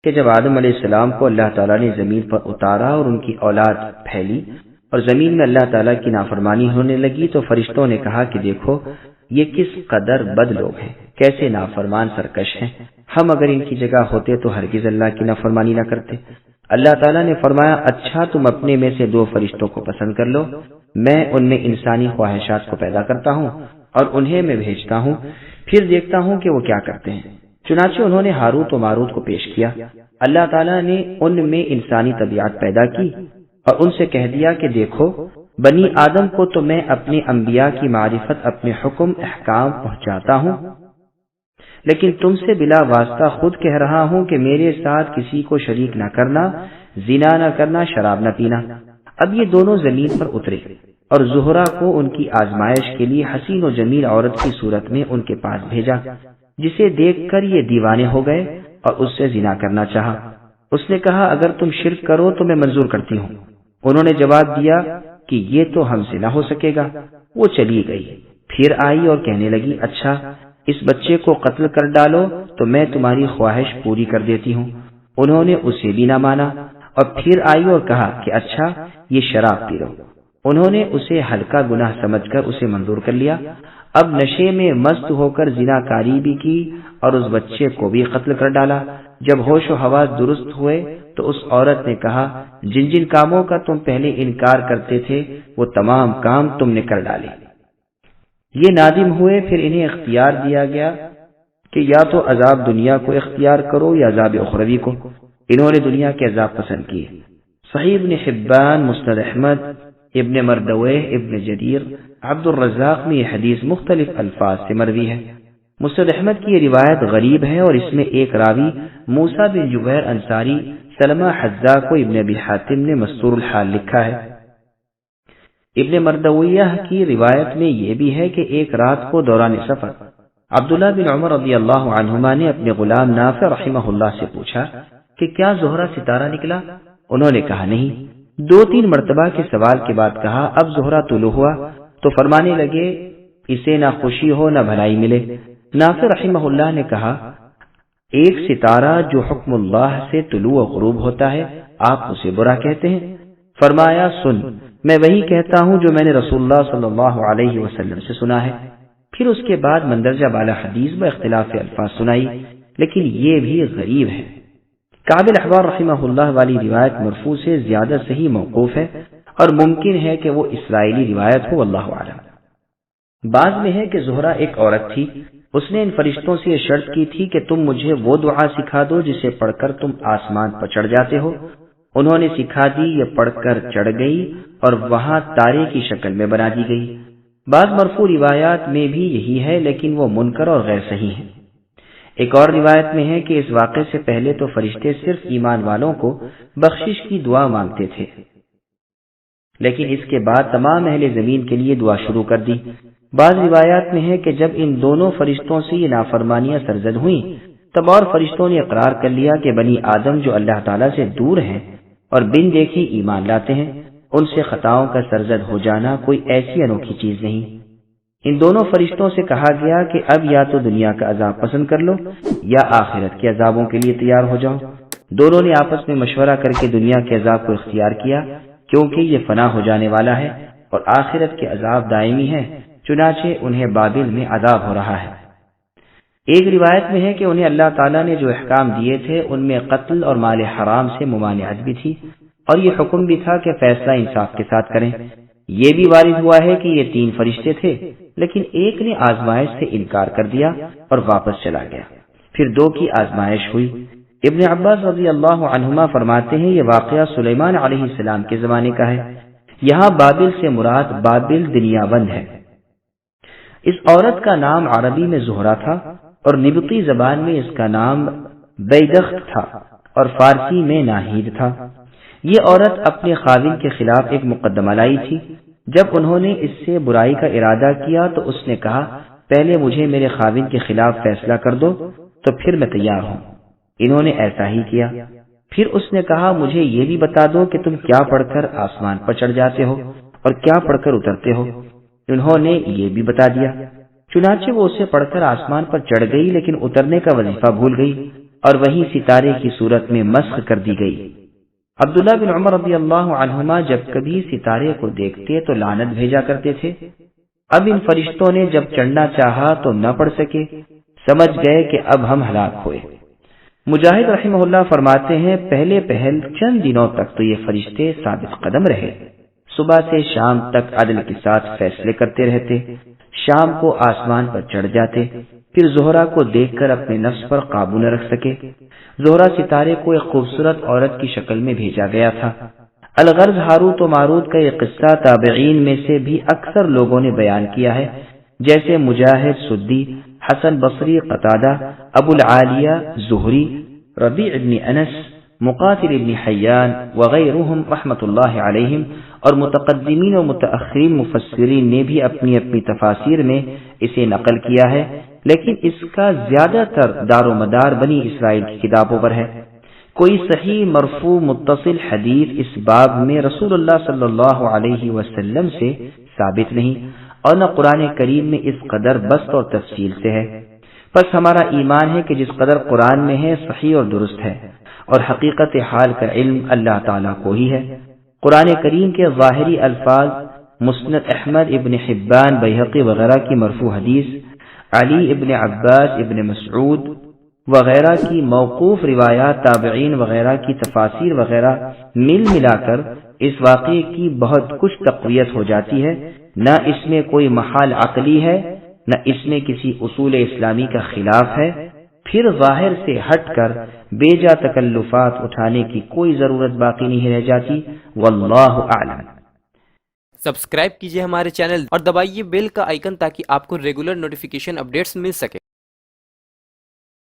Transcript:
کہ جب آدم علیہ السلام کو اللہ تعالیٰ نے زمین پر اتارا اور ان کی اولاد پھیلی اور زمین میں اللہ تعالیٰ کی نافرمانی ہونے لگی تو فرشتوں نے کہا کہ دیکھو یہ کس قدر بد لوگ ہیں، کیسے نافرمان سرکش ہیں، ہم اگر ان کی جگہ ہوتے تو ہرگز اللہ کی نافرمانی نہ کرتے۔ اللہ تعالیٰ نے فرمایا اچھا تم اپنے میں سے 2 فرشتوں کو پسند کر لو، میں ان میں انسانی خواہشات کو پیدا کرتا ہوں اور انہیں میں بھیجتا ہوں، پھر دیکھتا ہوں کہ وہ کیا کرتے ہیں۔ چنانچہ انہوں نے ہاروت و ماروت کو پیش کیا۔ اللہ تعالیٰ نے ان میں انسانی طبیعت پیدا کی اور ان سے کہہ دیا کہ دیکھو بنی آدم کو تو میں اپنے انبیاء کی معرفت، اپنے حکم احکام پہنچاتا ہوں، لیکن تم سے بلا واسطہ خود کہہ رہا ہوں کہ میرے ساتھ کسی کو شریک نہ کرنا، زنا نہ کرنا، شراب نہ پینا۔ اب یہ دونوں زمین پر اترے اور زہرا کو ان کی آزمائش کے لیے حسین و جمیل عورت کی صورت میں ان کے پاس بھیجا، جسے دیکھ کر یہ دیوانے ہو گئے اور اس سے زنا کرنا چاہا۔ اس نے کہا اگر تم شرک کرو تو میں منظور کرتی ہوں۔ انہوں نے جواب دیا کہ یہ تو ہم سے نہ ہو سکے گا۔ وہ چلی گئی، پھر آئی اور کہنے لگی اچھا اس بچے کو قتل کر ڈالو تو میں تمہاری خواہش پوری کر دیتی ہوں۔ انہوں نے اسے بھی نہ مانا اور پھر آئی اور کہا کہ اچھا یہ شراب پی لو۔ انہوں نے اسے ہلکا گناہ سمجھ کر اسے منظور کر لیا۔ اب نشے میں مست ہو کر زنا کاری بھی کی اور اس بچے کو بھی قتل کر ڈالا۔ جب ہوش و حواس درست ہوئے تو اس عورت نے کہا جن جن کاموں کا تم پہلے انکار کرتے تھے وہ تمام کام تم نے کر ڈالے۔ یہ نادم ہوئے، پھر انہیں اختیار دیا گیا کہ یا تو عذاب دنیا کو اختیار کرو یا عذاب اخروی کو۔ انہوں نے دنیا کے عذاب پسند کیے۔ صحیح ابن حبان، مسند احمد، ابن مردویہ، ابن جریر، عبد الرزاق میں یہ حدیث مختلف الفاظ سے مروی ہے۔ مسند احمد کی یہ روایت غریب ہے اور اس میں ایک راوی موسیٰ بن جبیر انصاری سلمہ حذا کو ابن ابی حاتم نے مستور الحال لکھا ہے۔ ابن مردویہ کی روایت میں یہ بھی ہے کہ ایک رات کو دوران سفر عبداللہ بن عمر رضی اللہ عنہما نے اپنے غلام نافع رحمہ اللہ سے پوچھا کہ کیا زہرہ ستارہ نکلا؟ انہوں نے کہا نہیں۔ 2-3 مرتبہ کے سوال کے بعد کہا اب زہرہ طلوع ہوا تو فرمانے لگے اسے نہ خوشی ہو نہ بھلائی ملے۔ نافع رحمہ اللہ نے کہا ایک ستارہ جو حکم اللہ سے طلوع و غروب ہوتا ہے آپ اسے برا کہتے ہیں؟ فرمایا سن، میں وہی کہتا ہوں جو میں نے رسول اللہ صلی اللہ علیہ وسلم سے سنا ہے۔ پھر اس کے بعد مندرجہ بالا حدیث میں اختلاف الفاظ سنائی، لیکن یہ بھی غریب ہے۔ کعب الاحبار رحمہ اللہ والی روایت مرفوع سے زیادہ صحیح موقوف ہے اور ممکن ہے کہ وہ اسرائیلی روایت ہو، واللہ اعلم۔ بعض میں ہے کہ زہرہ ایک عورت تھی، اس نے ان فرشتوں سے یہ شرط کی تھی کہ تم مجھے وہ دعا سکھا دو جسے پڑھ کر تم آسمان پر چڑھ جاتے ہو۔ انہوں نے سکھا دی، یہ پڑھ کر چڑھ گئی اور وہاں تارے کی شکل میں بنا دی گئی۔ بعض مرفوع روایات میں بھی یہی ہے لیکن وہ منکر اور غیر صحیح ہیں۔ ایک اور روایت میں ہے کہ اس واقعے سے پہلے تو فرشتے صرف ایمان والوں کو بخشش کی دعا مانگتے تھے، لیکن اس کے بعد تمام اہل زمین کے لیے دعا شروع کر دی۔ بعض روایات میں ہے کہ جب ان دونوں فرشتوں سے یہ نافرمانیاں سرزد ہوئیں تب اور فرشتوں نے اقرار کر لیا کہ بنی آدم جو اللہ تعالیٰ سے دور ہیں اور بن دیکھے ایمان لاتے ہیں، ان سے خطاؤں کا سرزد ہو جانا کوئی ایسی انوکھی چیز نہیں۔ ان دونوں فرشتوں سے کہا گیا کہ اب یا تو دنیا کا عذاب پسند کر لو یا آخرت کے عذابوں کے لیے تیار ہو جاؤ۔ دونوں نے آپس میں مشورہ کر کے دنیا کے عذاب کو اختیار کیا کیونکہ یہ فنا ہو جانے والا ہے اور آخرت کے عذاب دائمی ہے، چنانچہ انہیں بابل میں عذاب ہو رہا ہے۔ ایک روایت میں ہے کہ انہیں اللہ تعالیٰ نے جو احکام دیے تھے ان میں قتل اور مال حرام سے ممانعت بھی تھی اور یہ حکم بھی تھا کہ فیصلہ انصاف کے ساتھ کریں۔ یہ بھی وارد ہوا ہے کہ یہ 3 فرشتے تھے لیکن ایک نے آزمائش سے انکار کر دیا اور واپس چلا گیا، پھر 2 کی آزمائش ہوئی۔ ابن عباس رضی اللہ عنہما فرماتے ہیں یہ واقعہ سلیمان علیہ السلام کے زمانے کا ہے۔ یہاں بابل سے مراد بابل دنیا بند ہے۔ اس عورت کا نام عربی میں زہرہ تھا اور نبطی زبان میں اس کا نام بیدخت تھا اور فارسی میں ناہید تھا۔ یہ عورت اپنے خاوند کے خلاف ایک مقدمہ لائی تھی۔ جب انہوں نے اس سے برائی کا ارادہ کیا تو اس نے کہا پہلے مجھے میرے خاوند کے خلاف فیصلہ کر دو تو پھر میں تیار ہوں۔ انہوں نے ایسا ہی کیا۔ پھر اس نے کہا مجھے یہ بھی بتا دو کہ تم کیا پڑھ کر آسمان پر چڑھ جاتے ہو اور کیا پڑھ کر اترتے ہو۔ انہوں نے یہ بھی بتا دیا۔ چنانچہ وہ اسے پڑھ کر آسمان پر چڑھ گئی لیکن اترنے کا وظیفہ بھول گئی۔ اور وہی ستارے کی صورت میں مسخ کر دی گئی۔ عبداللہ بن عمر رضی اللہ عنہما جب کبھی ستارے کو دیکھتے تو لعنت بھیجا کرتے تھے۔ اب ان فرشتوں نے جب چڑھنا چاہا تو نہ پڑھ سکے، سمجھ گئے کہ اب ہم ہلاک ہوئے۔ مجاہد رحمہ اللہ فرماتے ہیں پہلے پہل چند دنوں تک تو یہ فرشتے ثابت قدم رہے، صبح سے شام تک عدل کے ساتھ فیصلے کرتے رہتے، شام کو آسمان پر چڑھ جاتے، پھر زہرہ کو دیکھ کر اپنے نفس پر قابو نہ رکھ سکے۔ زہرہ ستارے کو ایک خوبصورت عورت کی شکل میں بھیجا گیا تھا۔ الغرض ہاروت و ماروت کا یہ قصہ تابعین میں سے بھی اکثر لوگوں نے بیان کیا ہے، جیسے مجاہد سدی، حسن بصری، قتادہ، ابو العالیہ زہری، ربیع ابن انس، مقاتل ابن حیان وغیرہم رحمۃ اللہ علیہم، اور متقدمین و متأخرین مفسرین نے بھی اپنی اپنی تفاسیر میں اسے نقل کیا ہے، لیکن اس کا زیادہ تر دار و مدار بنی اسرائیل کی کتابوں پر ہے۔ کوئی صحیح مرفوع متصل حدیث اس باب میں رسول اللہ صلی اللہ علیہ وسلم سے ثابت نہیں، اور نہ قرآن کریم میں اس قدر بسط اور تفصیل سے ہے۔ پس ہمارا ایمان ہے کہ جس قدر قرآن میں ہے صحیح اور درست ہے، اور حقیقت حال کا علم اللہ تعالیٰ کو ہی ہے۔ قرآن کریم کے ظاہری الفاظ مسند احمد ابن حبان بیہقی وغیرہ کی مرفوع حدیث، علی ابن عباس ابن مسعود وغیرہ کی موقوف روایات، تابعین وغیرہ کی تفاسیر وغیرہ مل ملا کر اس واقعے کی بہت کچھ تقویت ہو جاتی ہے۔ نہ اس میں کوئی محال عقلی ہے، نہ اس میں کسی اصول اسلامی کا خلاف ہے۔ پھر ظاہر سے ہٹ کر بے جا تکلفات اٹھانے کی کوئی ضرورت باقی نہیں رہ جاتی۔ واللہ اعلم۔ سبسکرائب کیجئے ہمارے چینل اور دبائیے بیل کا آئیکن تاکہ آپ کو ریگولر نوٹیفیکیشن اپڈیٹس مل سکے۔